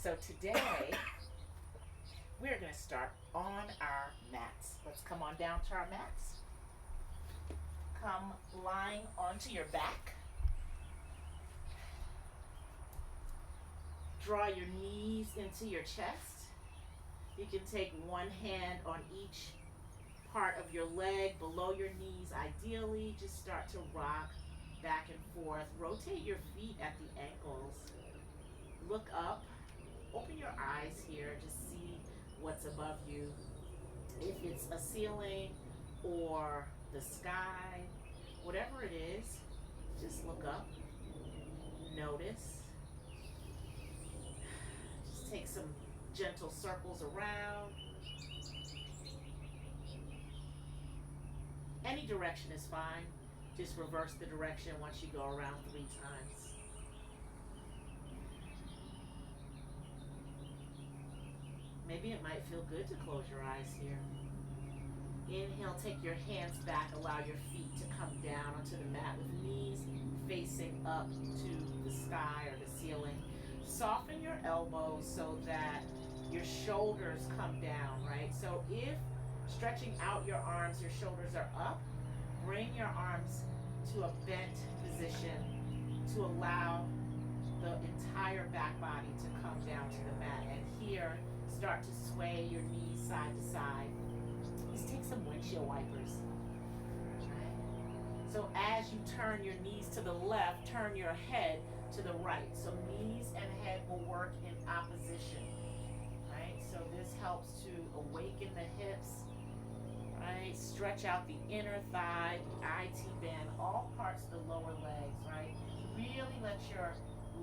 So today we're going to start on our mats. Let's come on down to our mats. Come lying onto your back. Draw your knees into your chest. You can take one hand on each part of your leg below your knees. Ideally, just start to rock back and forth. Rotate your feet at the ankles. Look up. Open your eyes here. Just see what's above you. If it's a ceiling or the sky, whatever it is, just look up. Notice. Just take some gentle circles around. Any direction is fine. Just reverse the direction once you go around 3 times. Maybe it might feel good to close your eyes here. Inhale, take your hands back, allow your feet to come down onto the mat with knees facing up to the sky or the ceiling. Soften your elbows so that your shoulders come down, right? So if stretching out your arms, your shoulders are up, bring your arms to a bent position to allow the entire back body to come down to the mat. And here, start to sway your knees side to side. Just take some windshield wipers. Right? So as you turn your knees to the left, turn your head to the right. So knees and head will work in opposition. Right? So this helps to awaken the hips. Right? Stretch out the inner thigh, the IT band, all parts of the lower legs. Right? Really let your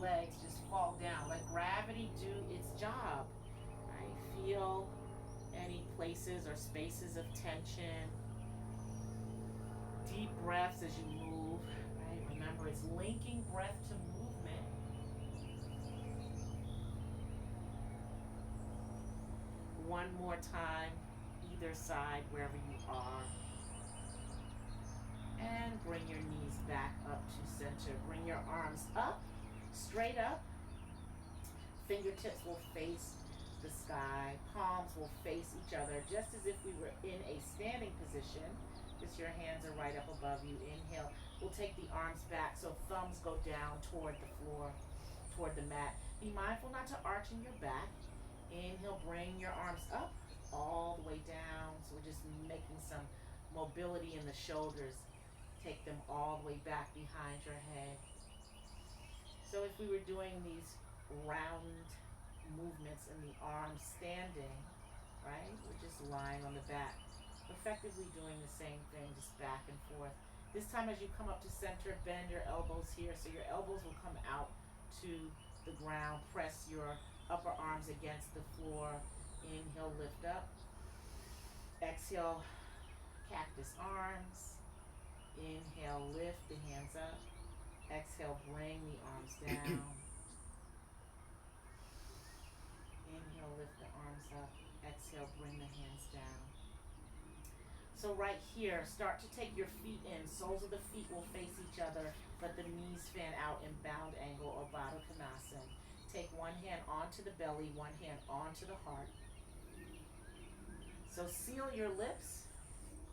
legs just fall down. Let gravity do its job. Right? Feel any places or spaces of tension. Deep breaths as you move. Right? Remember, it's linking breath to movement. One more time, either side, wherever you are. And bring your knees back up to center. Bring your arms up, straight up. Fingertips will face the sky. Palms will face each other, just as if we were in a standing position. Just your hands are right up above you. Inhale. We'll take the arms back so thumbs go down toward the floor, toward the mat. Be mindful not to arch in your back. Inhale, bring your arms up, all the way down. So we're just making some mobility in the shoulders. Take them all the way back behind your head. So if we were doing these round movements in the arms standing, right? We're just lying on the back, effectively doing the same thing, just back and forth. This time as you come up to center, bend your elbows here so your elbows will come out to the ground. Press your upper arms against the floor. Inhale, lift up. Exhale, cactus arms. Inhale, lift the hands up. Exhale, bring the arms down. Inhale, lift the arms up. Exhale, bring the hands down. So right here, start to take your feet in. Soles of the feet will face each other. Let the knees fan out in bound angle or Baddha Konasana. Take one hand onto the belly, one hand onto the heart. So seal your lips.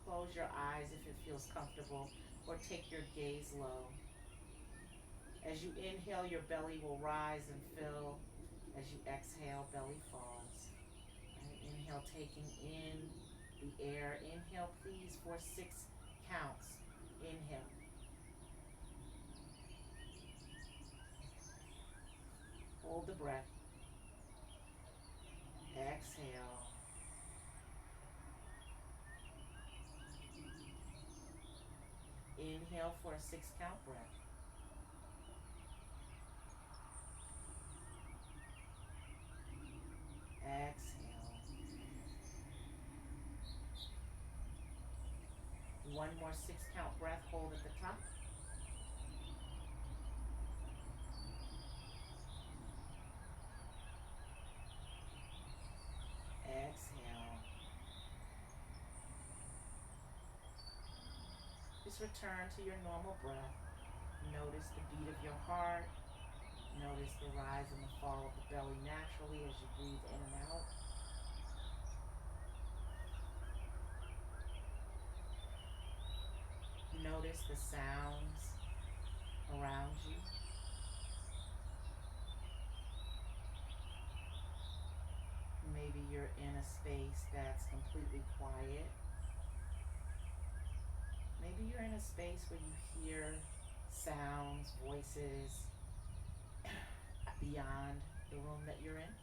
Close your eyes if it feels comfortable, or take your gaze low. As you inhale, your belly will rise and fill. As you exhale, belly falls. Right? Inhale, taking in the air. Inhale, please, for 6 counts. Inhale. Hold the breath. Exhale. Inhale for a 6-count breath. Exhale. One more 6-count breath. Hold at the top. Exhale. Just return to your normal breath. Notice the beat of your heart. Notice the rise and the fall of the belly naturally as you breathe in and out. Notice the sounds around you. Maybe you're in a space that's completely quiet. Maybe you're in a space where you hear sounds, voices beyond the room that you're in.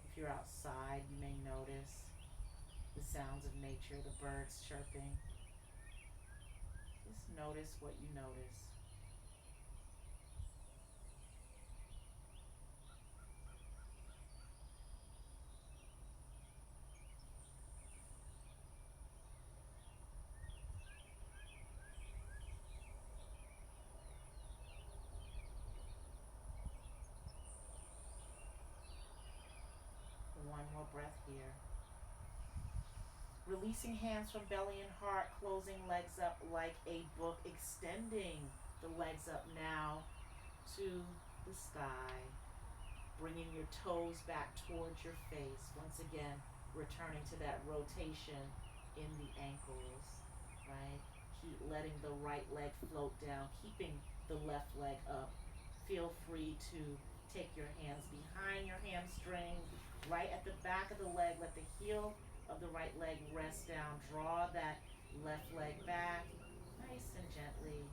If you're outside, you may notice the sounds of nature, the birds chirping. Just notice what you notice. One more breath here. Releasing hands from belly and heart, closing legs up like a book, extending the legs up now to the sky, bringing your toes back towards your face. Once again, returning to that rotation in the ankles, right? Keep letting the right leg float down, keeping the left leg up. Feel free to take your hands behind your hamstring, right at the back of the leg. Let the heel of the right leg rest down. Draw that left leg back, nice and gently.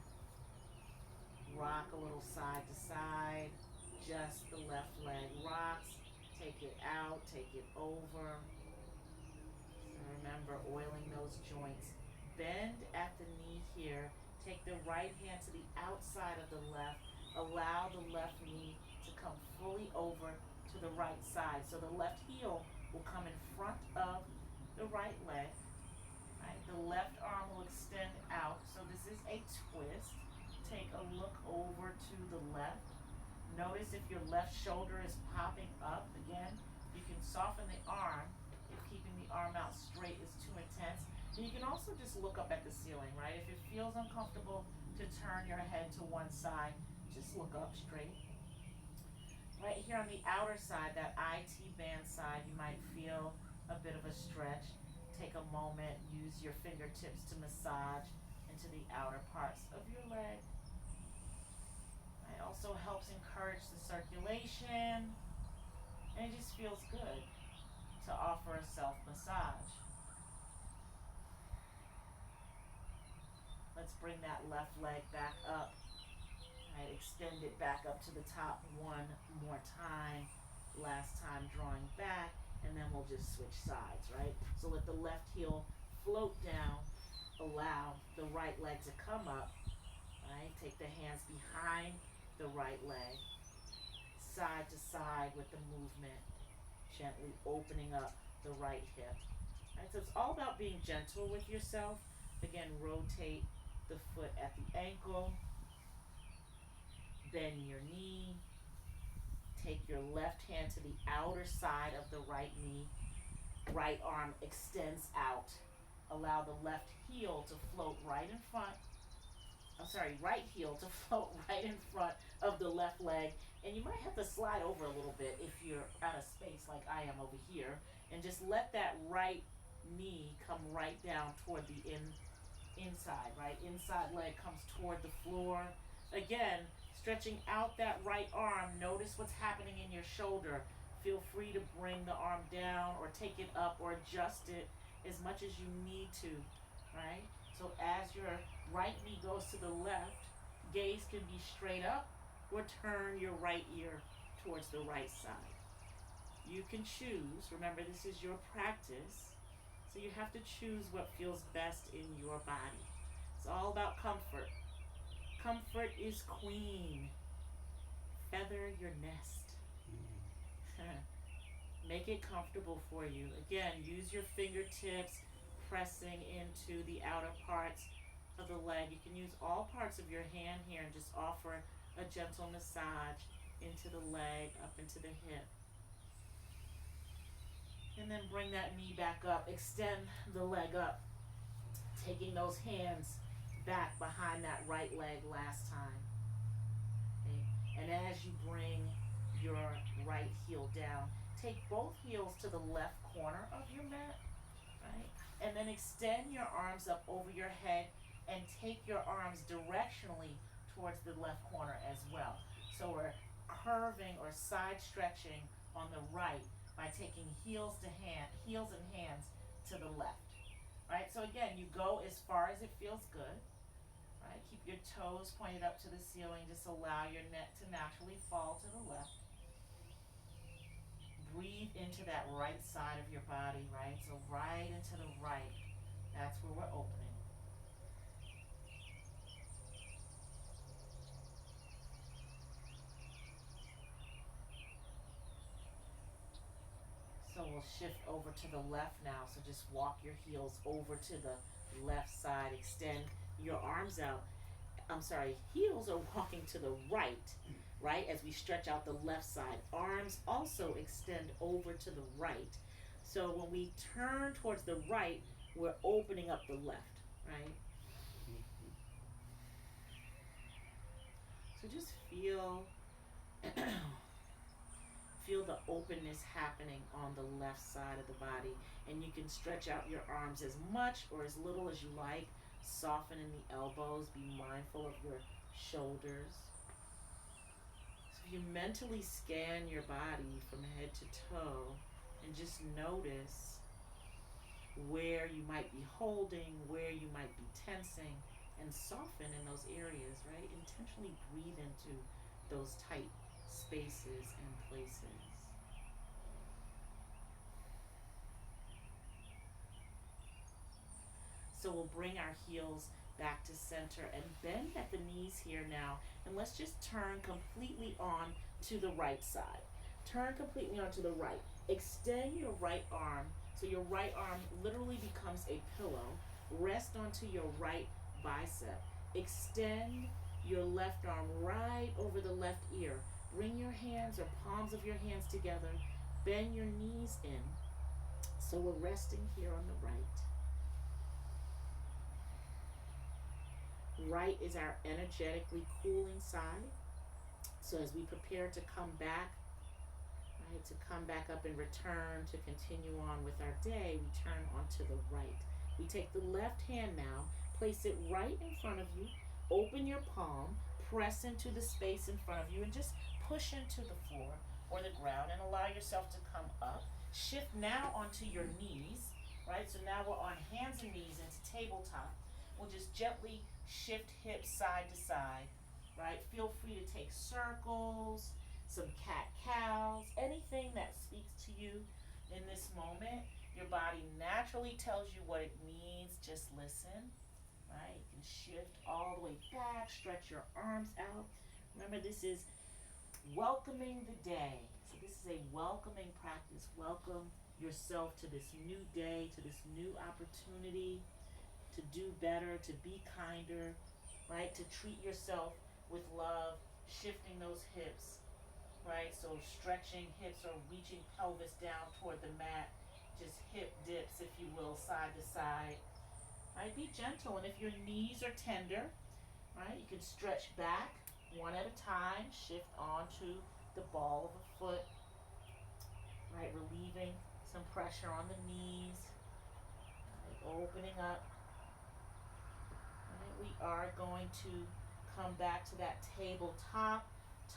Rock a little side to side. Just the left leg rocks. Take it out, take it over. So remember, oiling those joints. Bend at the knee here. Take the right hand to the outside of the left. Allow the left knee to come fully over to the right side. So the left heel will come in front of the right leg. Right? The left arm will extend out. So this is a twist. Take a look over to the left. Notice if your left shoulder is popping up. Again, you can soften the arm if keeping the arm out straight is too intense. And you can also just look up at the ceiling, right? If it feels uncomfortable to turn your head to one side, just look up straight. Right here on the outer side, that IT band side, you might feel a bit of a stretch. Take a moment, use your fingertips to massage into the outer parts of your leg. It also helps encourage the circulation, and it just feels good to offer a self-massage. Let's bring that left leg back up. Right, extend it back up to the top one more time. Last time drawing back, and then we'll just switch sides, right? So let the left heel float down. Allow the right leg to come up, right? Take the hands behind the right leg, side to side with the movement, gently opening up the right hip. Right, so it's all about being gentle with yourself. Again, rotate the foot at the ankle, bend your knee, take your left hand to the outer side of the right knee, right arm extends out. Allow the left heel to float right in front. Right heel to float right in front of the left leg. And you might have to slide over a little bit if you're out of space like I am over here. And just let that right knee come right down toward the inside, right? Inside leg comes toward the floor. Again, stretching out that right arm. Notice what's happening in your shoulder. Feel free to bring the arm down or take it up or adjust it as much as you need to, right? So as your right knee goes to the left, gaze can be straight up or turn your right ear towards the right side. You can choose. Remember, this is your practice. So you have to choose what feels best in your body. It's all about comfort. Comfort is queen. Feather your nest. Make it comfortable for you. Again, use your fingertips pressing into the outer parts of the leg. You can use all parts of your hand here and just offer a gentle massage into the leg, up into the hip. And then bring that knee back up. Extend the leg up. Taking those hands back behind that right leg last time. Okay. And as you bring your right heel down, take both heels to the left corner of your mat, right? And then extend your arms up over your head and take your arms directionally towards the left corner as well. So we're curving or side stretching on the right by taking heels and hands to the left. Right? So again, you go as far as it feels good. Right? Keep your toes pointed up to the ceiling. Just allow your neck to naturally fall to the left. Breathe into that right side of your body, right? So right into the right. That's where we're opening. So we'll shift over to the left now. So just walk your heels over to the left side. Extend your arms out. I'm sorry, heels are walking to the right, as we stretch out the left side. Arms also extend over to the right. So when we turn towards the right, we're opening up the left, right? So just feel feel the openness happening on the left side of the body, and you can stretch out your arms as much or as little as you like. Soften in the elbows, be mindful of your shoulders. So if you mentally scan your body from head to toe and just notice where you might be holding, where you might be tensing, and soften in those areas, right? Intentionally breathe into those tight spaces and places. So we'll bring our heels back to center and bend at the knees here now. And let's just turn completely on to the right side. Turn completely onto the right. Extend your right arm so your right arm literally becomes a pillow. Rest onto your right bicep. Extend your left arm right over the left ear. Bring your hands or palms of your hands together. Bend your knees in. So we're resting here on the right. Right is our energetically cooling side. So as we prepare to come back, right, to come back up and return to continue on with our day, we turn onto the right. We take the left hand now, place it right in front of you, open your palm, press into the space in front of you, and just push into the floor or the ground and allow yourself to come up. Shift now onto your knees, right? So now we're on hands and knees into tabletop. We'll just gently shift hips side to side, right? Feel free to take circles, some cat-cows, anything that speaks to you in this moment. Your body naturally tells you what it needs. Just listen, right? You can shift all the way back, stretch your arms out. Remember, this is welcoming the day. So this is a welcoming practice. Welcome yourself to this new day, to this new opportunity, to do better, to be kinder, right? To treat yourself with love, shifting those hips, right? So stretching hips or reaching pelvis down toward the mat, just hip dips, if you will, side to side, right? Be gentle, and if your knees are tender, right, you can stretch back one at a time, shift onto the ball of a foot, right? Relieving some pressure on the knees, right? Opening up. We are going to come back to that tabletop,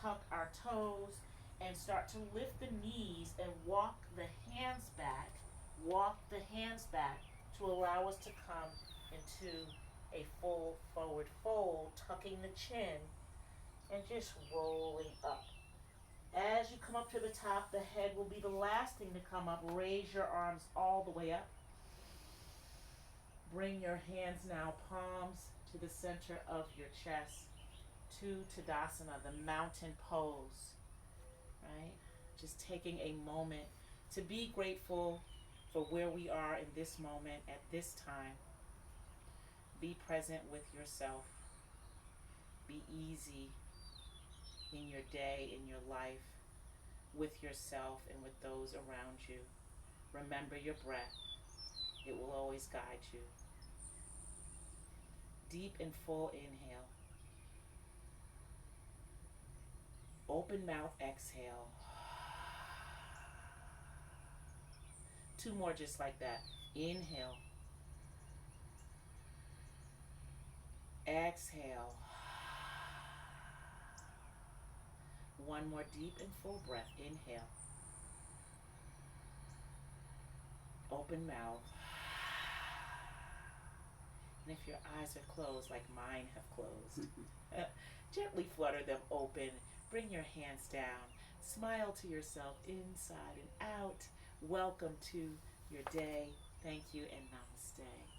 tuck our toes, and start to lift the knees and walk the hands back. Walk the hands back to allow us to come into a full forward fold, tucking the chin and just rolling up. As you come up to the top, the head will be the last thing to come up. Raise your arms all the way up. Bring your hands now, palms to the center of your chest, to Tadasana, the mountain pose, right? Just taking a moment to be grateful for where we are in this moment at this time. Be present with yourself. Be easy in your day, in your life, with yourself and with those around you. Remember your breath. It will always guide you. Deep and full inhale. Open mouth, exhale. 2 more just like that. Inhale. Exhale. 1 more deep and full breath. Inhale. Open mouth. And if your eyes are closed like mine have closed, gently flutter them open. Bring your hands down. Smile to yourself inside and out. Welcome to your day. Thank you and namaste.